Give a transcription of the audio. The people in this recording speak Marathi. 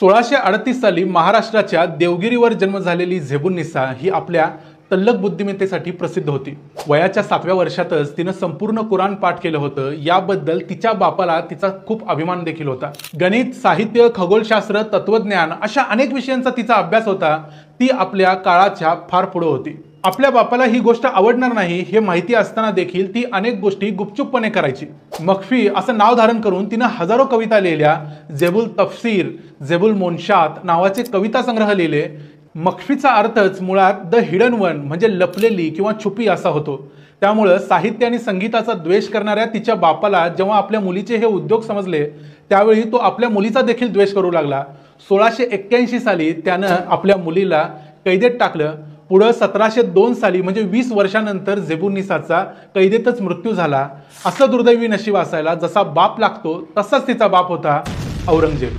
1638 साली महाराष्ट्राच्या देवगिरीवर जन्म झालेली झेबुन्निसा ही आपल्या तल्लख बुद्धिमत्तेसाठी प्रसिद्ध होती। वयाच्या 7व्या वर्षातच तिनं संपूर्ण कुराण पाठ केलं होतं। याबद्दल तिच्या बापाला तिचा खूप अभिमान देखील होता। गणित, साहित्य, खगोलशास्त्र, तत्वज्ञान अशा अनेक विषयांचा तिचा अभ्यास होता। ती आपल्या काळाच्या फार पुढे होती। आपल्या बापाला ही गोष्ट आवडणार नाही हे माहिती असताना देखील ती अनेक गोष्टी गुपचूपपणे करायची। मख्फी असं नाव धारण करून तिनं हजारो कविता लिहिल्या। जेबुल तफसीर, जेबुल मोनशात नावाचे कविता संग्रह लिहिले। मख्फीचा अर्थच मुळात द हिडन वन म्हणजे लपलेली किंवा छुपी असा होतो। त्यामुळे साहित्य आणि संगीताचा द्वेष करणाऱ्या तिच्या बापाला जेव्हा आपल्या मुलीचे हे उद्योग समजले त्यावेळी तो आपल्या मुलीचा देखील द्वेष करू लागला। 1681 साली त्यानं आपल्या मुलीला कैदेत टाकलं। पुढे 1702 साली म्हणजे 20 वर्षानंतर झेबुन्निसाचा कैदेतच मृत्यू झाला। असं दुर्दैवी नशीब असायला जसा बाप लागतो तसाच तिचा बाप होता औरंगजेब।